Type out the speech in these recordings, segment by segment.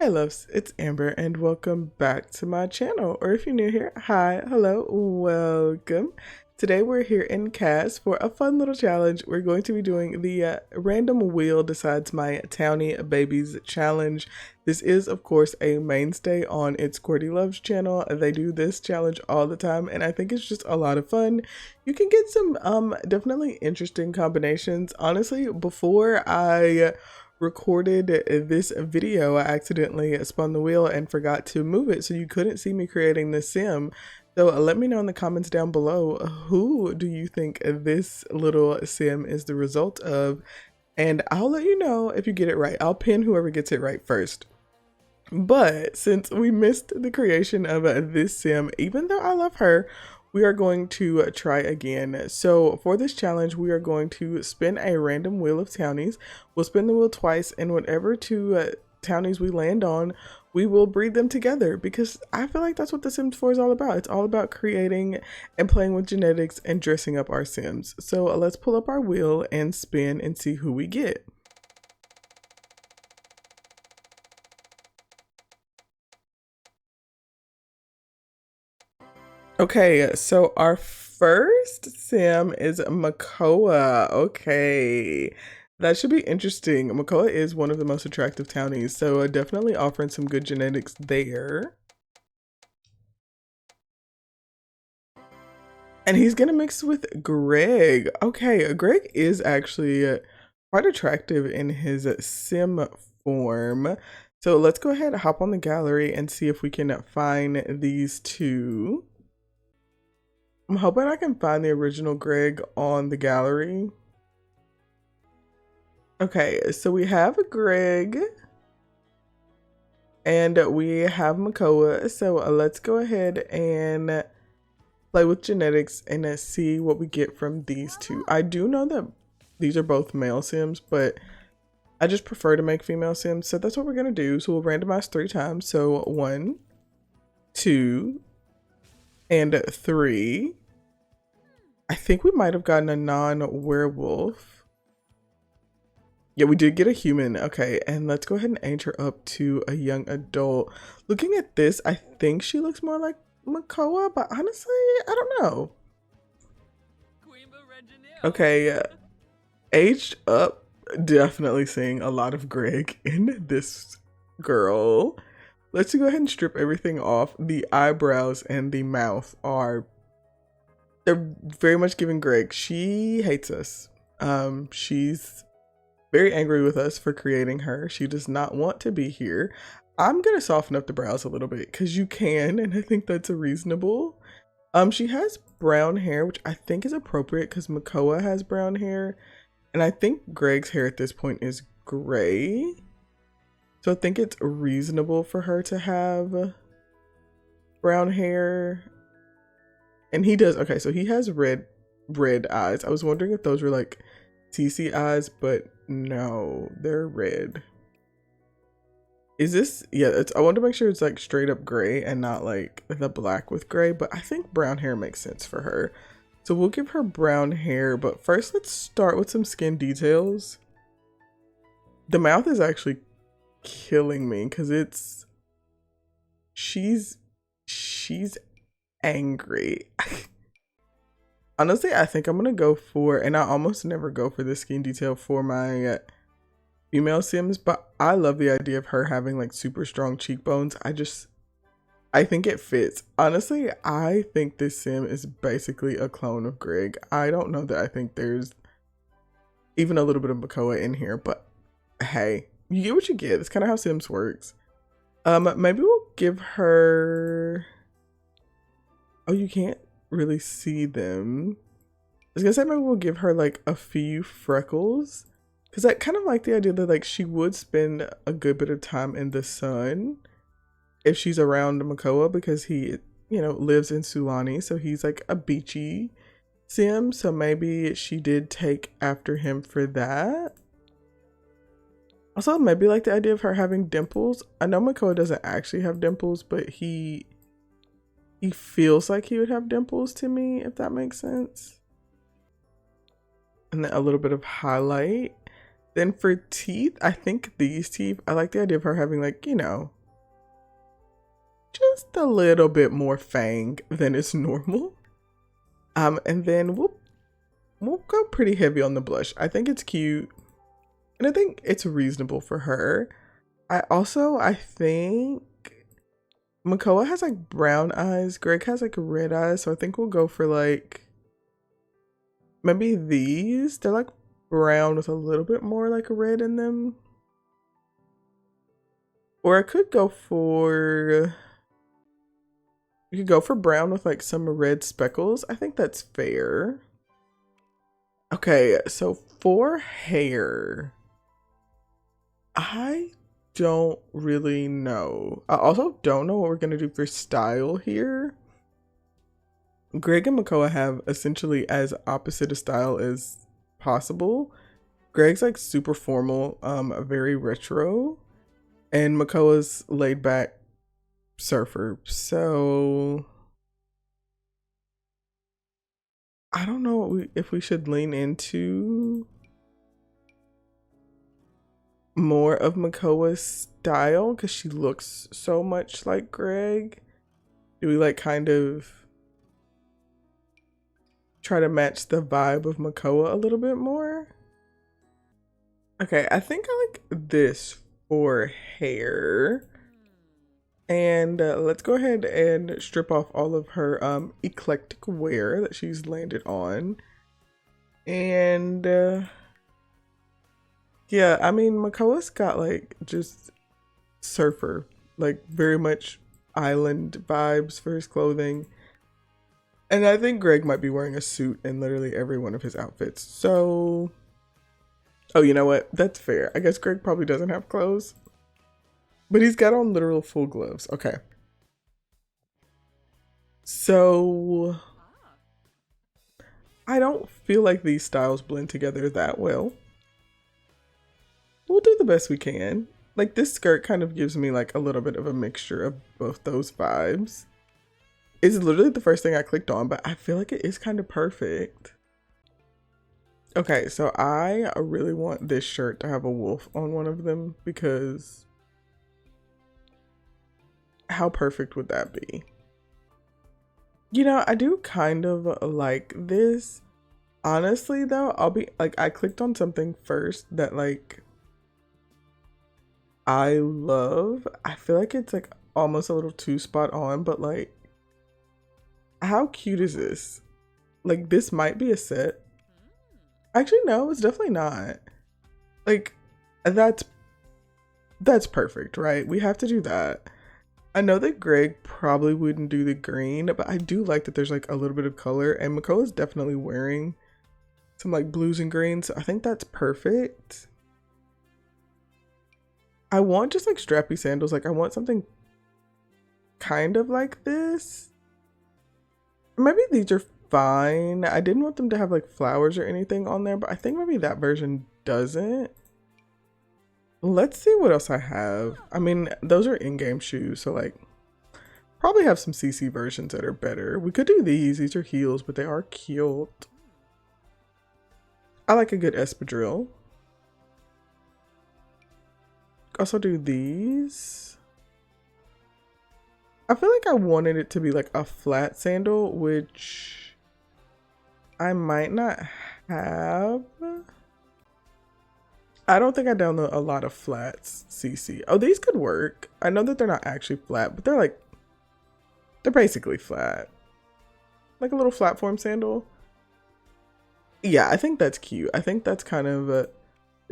Hey loves, it's Amber and welcome back to my channel. Or if you're new here, hi, hello, welcome. Today we're here in CAS for a fun little challenge. We're going to be doing the random wheel decides my Townie babies challenge. This is of course a mainstay on It's Squirty Loves channel. They do this challenge all the time and I think it's just a lot of fun. You can get some definitely interesting combinations. Honestly, before I recorded this video, I accidentally spun the wheel and forgot to move it, so you couldn't see me creating this sim. So let me know in the comments down below, who do you think this little sim is the result of, and I'll let you know if you get it right. I'll pin whoever gets it right first. But since we missed the creation of this sim, even though I love her, we are going to try again. So for this challenge, we are going to spin a random wheel of townies. We'll spin the wheel twice, and whatever two townies we land on, we will breed them together, because I feel like that's what the Sims 4 is all about. It's all about creating and playing with genetics and dressing up our Sims. So let's pull up our wheel and spin and see who we get. Okay, so our first sim is Makoa. Okay, that should be interesting. Makoa is one of the most attractive townies, so definitely offering some good genetics there. And he's gonna mix with Greg. Okay, Greg is actually quite attractive in his sim form. So let's go ahead and hop on the gallery and see if we can find these two. I'm hoping I can find the original Greg on the gallery. Okay, so we have Greg and we have Makoa. So let's go ahead and play with genetics and see what we get from these two. I do know that these are both male Sims, but I just prefer to make female Sims. So that's what we're gonna do. So we'll randomize 3 times. So 1, 2, and 3. I think we might have gotten a non-werewolf. Yeah, we did get a human. Okay, and let's go ahead and age her up to a young adult. Looking at this, I think she looks more like Makoa, but honestly, I don't know. Okay, aged up, definitely seeing a lot of Greg in this girl. Let's go ahead and strip everything off. The eyebrows and the mouth they're very much giving Greg. She hates us. She's very angry with us for creating her. She does not want to be here. I'm gonna soften up the brows a little bit because you can, and I think that's reasonable. She has brown hair, which I think is appropriate because Makoa has brown hair, and I think Greg's hair at this point is gray. So I think it's reasonable for her to have brown hair. And he does, okay, so he has red eyes. I was wondering if those were like CC eyes, but no, they're red. Is this, yeah, I want to make sure it's like straight up gray and not like the black with gray, but I think brown hair makes sense for her. So we'll give her brown hair, but first let's start with some skin details. The mouth is actually killing me because she's angry. Honestly, I think I'm gonna go for, and I almost never go for this skin detail for my female Sims, but I love the idea of her having like super strong cheekbones. I think it fits. Honestly, I think this Sim is basically a clone of Greg. I don't know that I think there's even a little bit of Makoa in here, but hey, you get what you get. That's kind of how Sims works. Maybe we'll give her, oh, you can't really see them. I was gonna say maybe we'll give her like a few freckles, because I kind of like the idea that like she would spend a good bit of time in the sun if she's around Makoa, because he, you know, lives in Sulani, so he's like a beachy Sim. So maybe she did take after him for that. Also, maybe like the idea of her having dimples. I know Makoa doesn't actually have dimples, but he feels like he would have dimples to me, if that makes sense. And then a little bit of highlight. Then for teeth, I think these teeth, I like the idea of her having like, you know, just a little bit more fang than is normal. And then we'll go pretty heavy on the blush. I think it's cute. And I think it's reasonable for her. I think Makoa has like brown eyes. Greg has like red eyes. So I think we'll go for like maybe these. They're like brown with a little bit more like red in them. Or I could go for, you could go for brown with like some red speckles. I think that's fair. Okay, so for hair, I don't really know. I also don't know what we're gonna do for style here. Greg and Makoa have essentially as opposite a style as possible. Greg's like super formal, very retro, and Makoa's laid back surfer. So I don't know if we should lean into more of Makoa's style because she looks so much like Greg. Do we like kind of try to match the vibe of Makoa a little bit more? Okay, I think I like this for hair. And let's go ahead and strip off all of her eclectic wear that she's landed on. And yeah, I mean, Makoa's got like just surfer, like very much island vibes for his clothing. And I think Greg might be wearing a suit in literally every one of his outfits. So, oh, you know what? That's fair. I guess Greg probably doesn't have clothes, but he's got on literal full gloves. Okay. So, I don't feel like these styles blend together that well. We'll do the best we can. Like this skirt kind of gives me like a little bit of a mixture of both those vibes. It's literally the first thing I clicked on, but I feel like it is kind of perfect. Okay, so I really want this shirt to have a wolf on one of them because how perfect would that be? You know, I do kind of like this. Honestly though, I'll be like, I clicked on something first that like I love. I feel like it's like almost a little too spot on, but like, how cute is this? Like, this might be a set. Actually, no, it's definitely not. Like, that's perfect, right? We have to do that. I know that Greg probably wouldn't do the green, but I do like that there's like a little bit of color, and Makoa is definitely wearing some like blues and greens. So I think that's perfect. I want just like strappy sandals. Like I want something kind of like this. Maybe these are fine. I didn't want them to have like flowers or anything on there, but I think maybe that version doesn't. Let's see what else I have. I mean, those are in-game shoes, so like probably have some CC versions that are better. We could do these. These are heels, but they are cute. I like a good espadrille. Also do these. I feel like I wanted it to be like a flat sandal, which I might not have. I don't think I download a lot of flats, CC. Oh, these could work. I know that they're not actually flat, but they're basically flat. Like a little flat form sandal. Yeah, I think that's cute. I think that's kind of the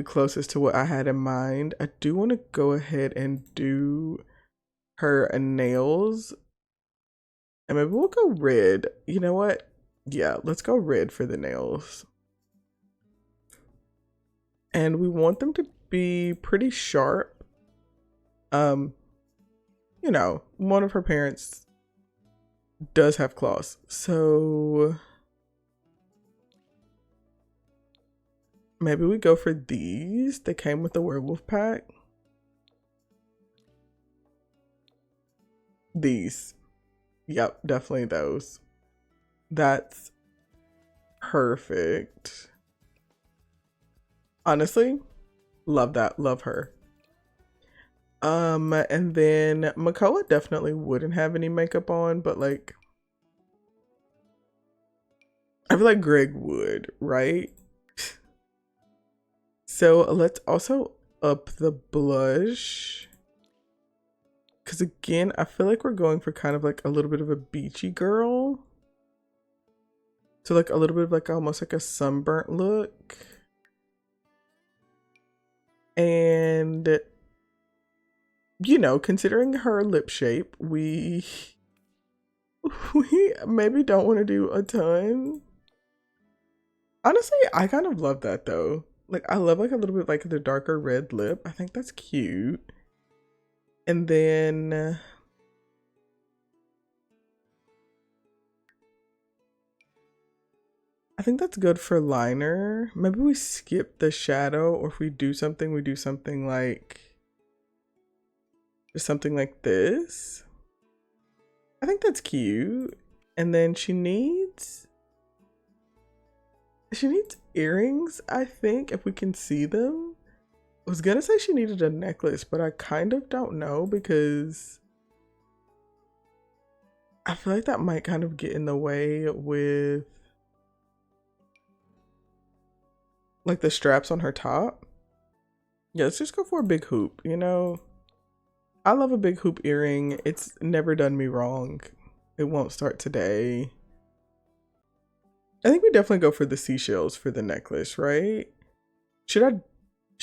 closest to what I had in mind. I do want to go ahead and do her nails. And maybe we'll go red. You know what? Yeah, let's go red for the nails. And we want them to be pretty sharp. You know, one of her parents does have claws. So maybe we go for these. They came with the werewolf pack. These. Yep, definitely those. That's perfect. Honestly, Love that. Love her. And then Makoa definitely wouldn't have any makeup on, but like, I feel like Greg would, right? So let's also up the blush. Because again, I feel like we're going for kind of like a little bit of a beachy girl. So like a little bit of like almost like a sunburnt look. And, you know, considering her lip shape, we maybe don't want to do a ton. Honestly, I kind of love that though. Like I love like a little bit like the darker red lip. I think that's cute. And then I think that's good for liner. Maybe we skip the shadow, or if we do something, we do something like just something like this. I think that's cute. And then she needs earrings, I think, if we can see them. I was gonna say she needed a necklace, but I kind of don't know because I feel like that might kind of get in the way with like the straps on her top. Yeah, let's just go for a big hoop, you know? I love a big hoop earring. It's never done me wrong. It won't start today. I think we definitely go for the seashells for the necklace, right? Should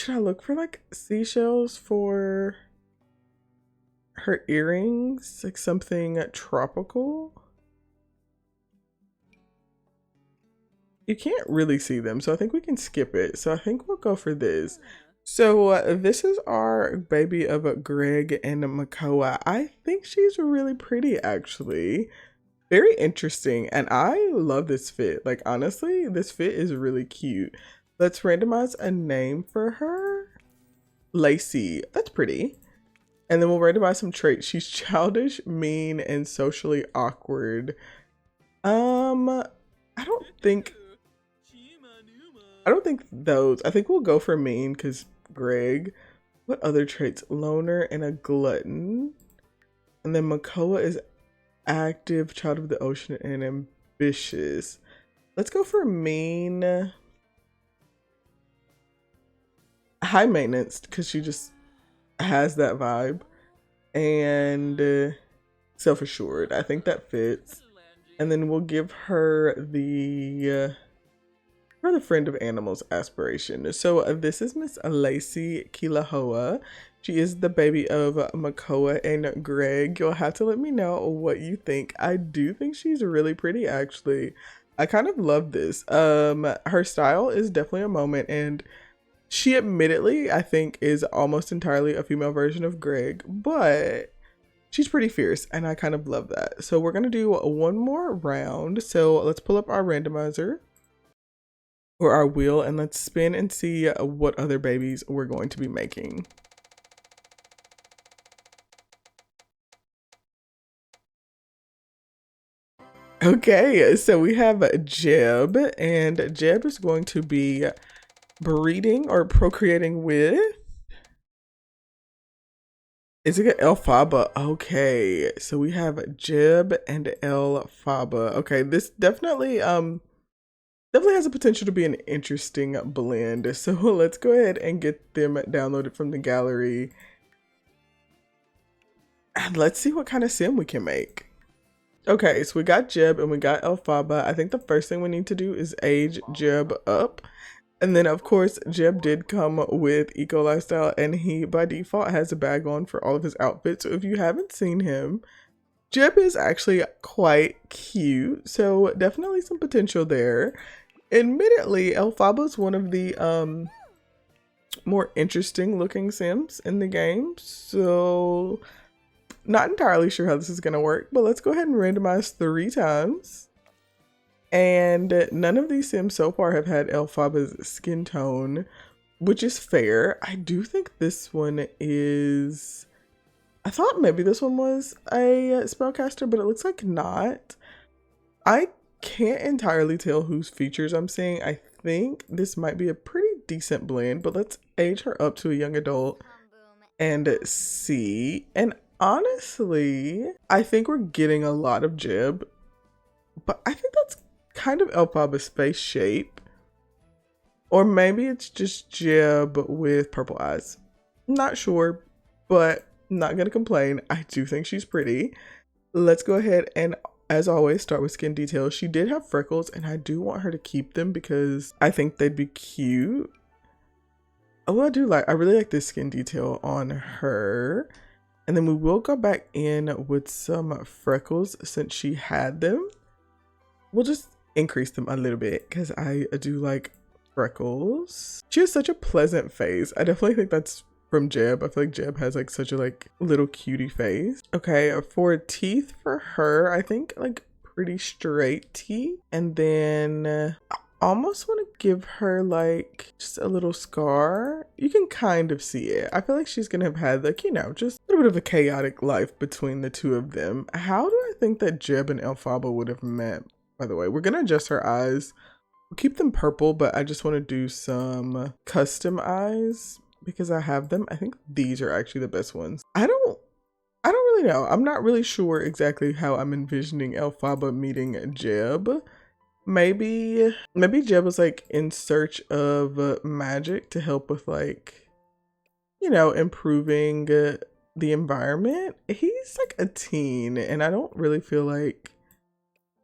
I look for like seashells for her earrings? Like something tropical? You can't really see them, so I think we can skip it. So I think we'll go for this. So this is our baby of Greg and Makoa. I think she's really pretty, actually. Very interesting, and I love this fit. Like, honestly, this fit is really cute. Let's randomize a name for her. Lacey. That's pretty. And then we'll randomize some traits. She's childish, mean, and socially awkward. I don't think those. I think we'll go for mean because Greg. What other traits? Loner and a glutton. And then Makoa is active, child of the ocean, and ambitious. Let's go for mean. High maintenance because she just has that vibe. And self-assured. I think that fits. And then we'll give her the friend of animals aspiration. So this is Miss Lacey Kilahoa. She is the baby of Makoa and Greg. You'll have to let me know what you think. I do think she's really pretty, actually. I kind of love this. Her style is definitely a moment, and she admittedly, I think, is almost entirely a female version of Greg, but she's pretty fierce, and I kind of love that. So we're gonna do one more round. So let's pull up our randomizer or our wheel, and let's spin and see what other babies we're going to be making. Okay, so we have Jeb, and Jeb is going to be breeding or procreating with, is it Elphaba? Okay, so we have Jeb and Elphaba. Okay, this definitely has a potential to be an interesting blend. So let's go ahead and get them downloaded from the gallery. And let's see what kind of sim we can make. Okay, so we got Jeb and we got Elphaba. I think the first thing we need to do is age Jeb up. And then, of course, Jeb did come with Eco Lifestyle, and he, by default, has a bag on for all of his outfits. So if you haven't seen him, Jeb is actually quite cute. So definitely some potential there. Admittedly, Elphaba is one of the more interesting looking sims in the game. So not entirely sure how this is going to work, but let's go ahead and randomize 3 times. And none of these sims so far have had Elphaba's skin tone, which is fair. I do think this one is, I thought maybe this one was a spellcaster, but it looks like not. I can't entirely tell whose features I'm seeing. I think this might be a pretty decent blend, but let's age her up to a young adult and see. And honestly, I think we're getting a lot of Jib, but I think that's kind of Elphaba's face shape. Or maybe it's just Jib with purple eyes. Not sure, but not gonna complain. I do think she's pretty. Let's go ahead and, as always, start with skin details. She did have freckles, and I do want her to keep them because I think they'd be cute. Oh, I really like this skin detail on her. And then we will go back in with some freckles since she had them. We'll just increase them a little bit because I do like freckles. She has such a pleasant face. I definitely think that's from Jeb. I feel like Jeb has like such a like little cutie face. Okay, for teeth for her, I think like pretty straight teeth. And then I almost want to give her like just a little scar. You can kind of see it. I feel like she's gonna have had like, you know, just a little bit of a chaotic life between the two of them. How do I think that Jeb and Elphaba would have met? By the way, we're gonna adjust her eyes. We'll keep them purple, but I just want to do some custom eyes because I have them. I think these are actually the best ones. I don't really know. I'm not really sure exactly how I'm envisioning Elphaba meeting Jeb. Maybe Jeb was like in search of magic to help with like, you know, improving the environment. He's like a teen and I don't really feel like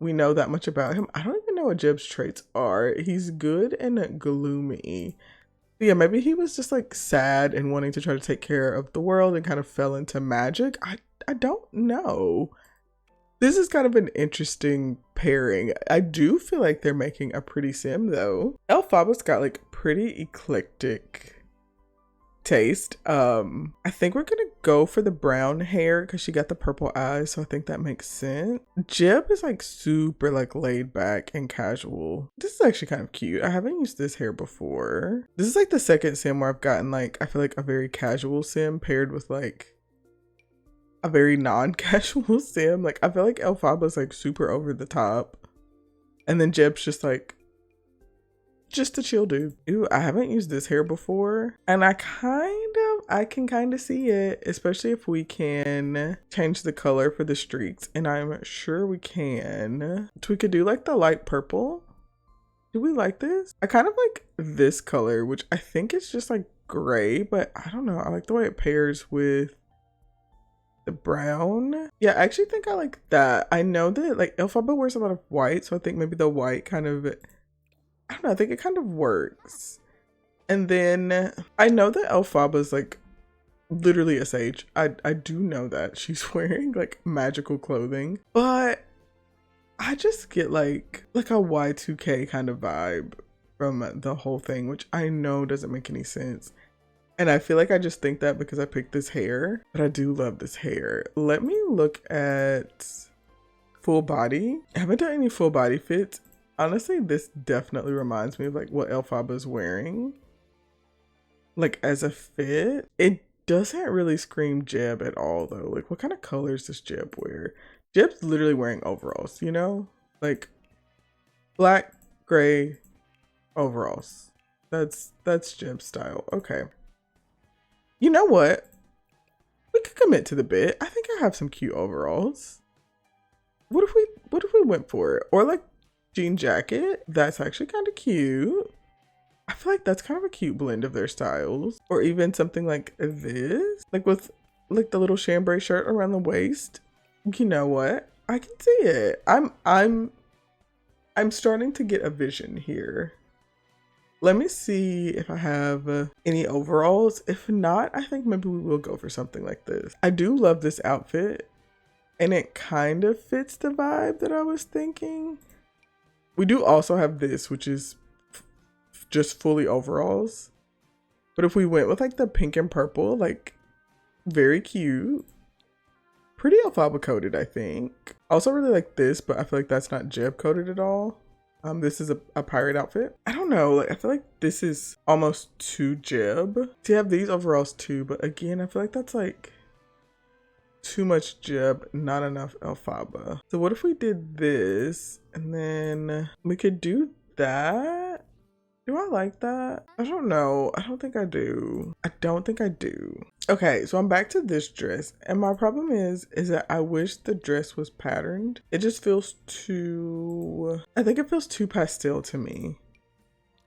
we know that much about him. I don't even know what Jeb's traits are. He's good and gloomy. But yeah, maybe he was just like sad and wanting to try to take care of the world and kind of fell into magic. I don't know. This is kind of an interesting pairing. I do feel like they're making a pretty sim though. Elphaba's got like pretty eclectic taste. I think we're gonna go for the brown hair because she got the purple eyes, so I think that makes sense. Jeb is like super like laid back and casual. This is actually kind of cute. I haven't used this hair before. This is like the second sim where I've gotten like, I feel like a very casual sim paired with like a very non-casual sim. Like I feel like Elphaba's like super over the top and then Jeb's just like just a chill dude. Ooh, I haven't used this hair before and I can kind of see it, especially if we can change the color for the streaks, and I'm sure we can. So we could do like the light purple. Do we like this? I kind of like this color, which I think is just like gray, but I don't know. I like the way it pairs with the brown. Yeah, I actually think I like that. I know that like Elphaba wears a lot of white, so I think maybe the white kind of, I don't know, I think it kind of works. And then I know that Elphaba's like literally a sage. I do know that she's wearing like magical clothing, but I just get like a Y2K kind of vibe from the whole thing, which I know doesn't make any sense. And I feel like I just think that because I picked this hair, but I do love this hair. Let me look at full body. I haven't done any full body fits. Honestly, this definitely reminds me of like what Elphaba's wearing. Like as a fit, it doesn't really scream Jeb at all though. Like what kind of colors does Jeb wear? Jeb's literally wearing overalls, you know? Like black, gray overalls. That's Jeb's style. Okay. You know what? We could commit to the bit. I think I have some cute overalls. What if we went for it? Or like jean jacket. That's actually kind of cute. I feel like that's kind of a cute blend of their styles. Or even something like this, like with like the little chambray shirt around the waist. You know what? I can see it. I'm starting to get a vision here. Let me see if I have any overalls. If not, I think maybe we will go for something like this. I do love this outfit and it kind of fits the vibe that I was thinking. We do also have this, which is just fully overalls. But if we went with like the pink and purple, like very cute. Pretty Elphaba coded, I think. Also really like this, but I feel like that's not Jeb coded at all. This is a pirate outfit. I don't know, like I feel like this is almost too Jeb. To have these overalls too, but again, I feel like that's like too much Jeb, not enough Elphaba. So what if we did this and then we could do that? Do I like that? I don't know. I don't think I do. I don't think I do. Okay, so I'm back to this dress. And my problem is that I wish the dress was patterned. It just feels too, I think it feels too pastel to me.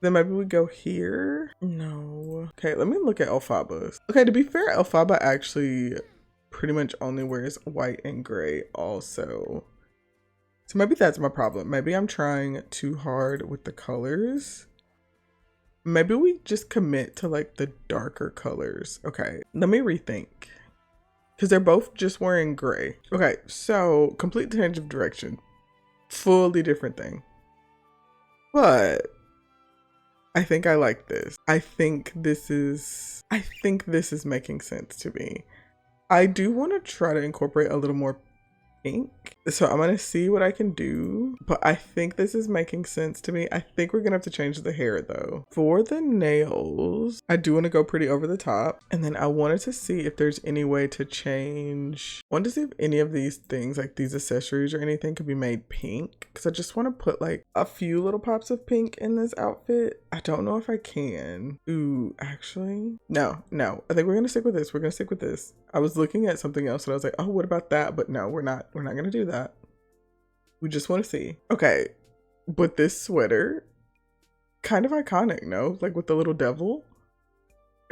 Then maybe we go here. No. Okay, let me look at Elphaba's. Okay, to be fair, Elphaba actually pretty much only wears white and gray also. So maybe that's my problem. Maybe I'm trying too hard with the colors. Maybe we just commit to like the darker colors. Okay, let me rethink. Because they're both just wearing gray. Okay, so complete change of direction. Fully different thing. But I think I like this. I think this is making sense to me. I do want to try to incorporate a little more pink. So I'm gonna see what I can do, but I think this is making sense to me. I think we're gonna have to change the hair though. For the nails, I do want to go pretty over the top, and then I wanted to see if there's any way to change. I wanted to see if any of these things, like these accessories or anything, could be made pink, because I just want to put like a few little pops of pink in this outfit. I don't know if I can. Ooh, actually, no. I think we're gonna stick with this. We're gonna stick with this. I was looking at something else and I was like, oh, what about that? But no, we're not gonna do that. We just want to see. Okay, but this sweater, kind of iconic, no? Like with the little devil.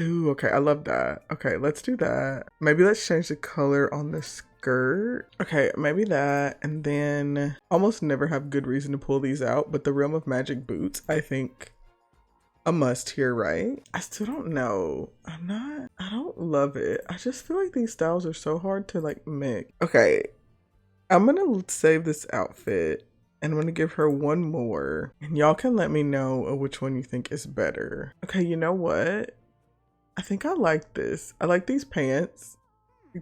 Ooh, okay, I love that. Okay, let's do that. Maybe let's change the color on the skirt. Okay, maybe that. And then almost never have good reason to pull these out, but the Realm of Magic boots, I think a must here, right? I still don't know. I don't love it. I just feel like these styles are so hard to like mix. Okay, I'm gonna save this outfit and I'm gonna give her one more, and y'all can let me know which one you think is better. Okay, you know what? I think I like this. I like these pants.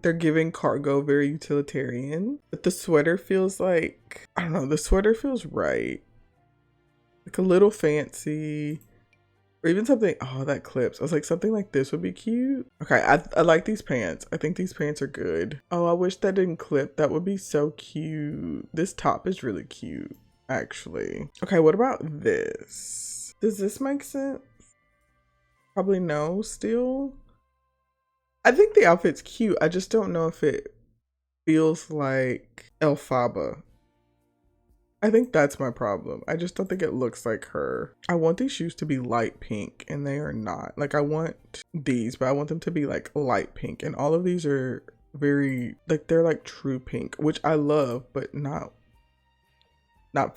They're giving cargo, very utilitarian. But the sweater feels like, I don't know, the sweater feels right. Like a little fancy. Or even something, oh, that clips. I was like, something like this would be cute. Okay, I like these pants. I think these pants are good. Oh, I wish that didn't clip. That would be so cute. This top is really cute, actually. Okay, what about this? Does this make sense? Probably no, still. I think the outfit's cute. I just don't know if it feels like Elphaba. I think that's my problem. I just don't think it looks like her. I want these shoes to be light pink and they are not. Like I want these, but I want them to be like light pink, and all of these are very like, they're like true pink, which I love, but not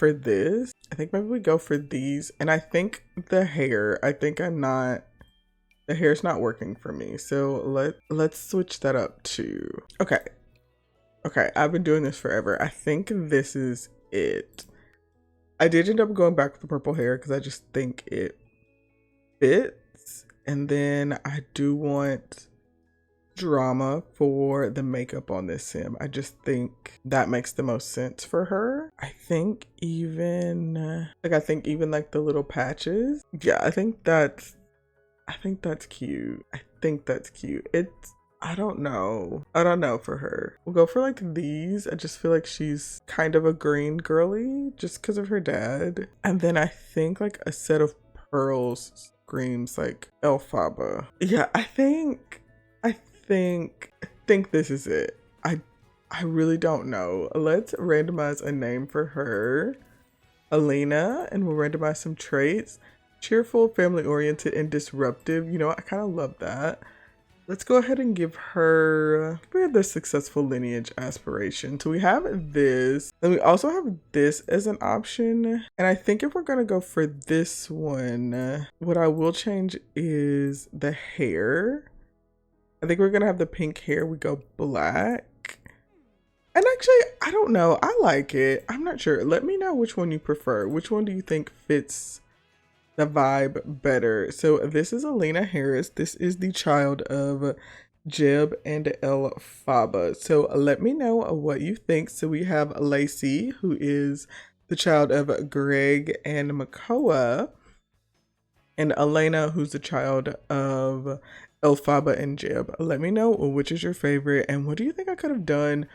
for this. I think maybe we go for these. And I think the hair, the hair's not working for me. So let's switch that up too. Okay, I've been doing this forever. I think this is it. I did end up going back with the purple hair because I just think it fits. And then I do want drama for the makeup on this sim. I just think that makes the most sense for her. I think even like the little patches. Yeah, I think that's cute. I don't know for her. We'll go for like these. I just feel like she's kind of a green girly just because of her dad. And then I think like a set of pearls screams like Elphaba. Yeah, I think this is it. I really don't know. Let's randomize a name for her. Elena, and we'll randomize some traits. Cheerful, family-oriented, and disruptive. You know what? I kind of love that. Let's go ahead and give her the successful lineage aspiration. So we have this, and we also have this as an option. And I think if we're gonna go for this one, what I will change is the hair. I think we're gonna have the pink hair. We go black. And actually, I don't know. I like it. I'm not sure. Let me know which one you prefer. Which one do you think fits the vibe better? So this is Elena Harris. This is the child of Jeb and Elphaba. So let me know what you think. So we have Lacey, who is the child of Greg and Makoa, and Elena, who's the child of Elphaba and Jeb. Let me know which is your favorite, and what do you think I could have done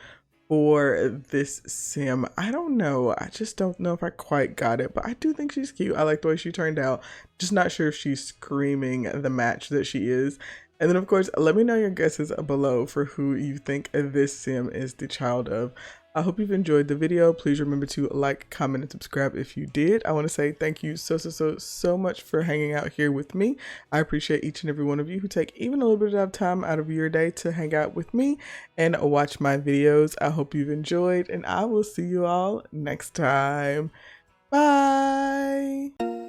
for this sim. I don't know. I just don't know if I quite got it, but I do think she's cute. I like the way she turned out. Just not sure if she's screaming the match that she is. And then of course, let me know your guesses below for who you think this sim is the child of. I hope you've enjoyed the video. Please remember to like, comment, and subscribe if you did. I want to say thank you so much for hanging out here with me. I appreciate each and every one of you who take even a little bit of time out of your day to hang out with me and watch my videos. I hope you've enjoyed, and I will see you all next time. Bye!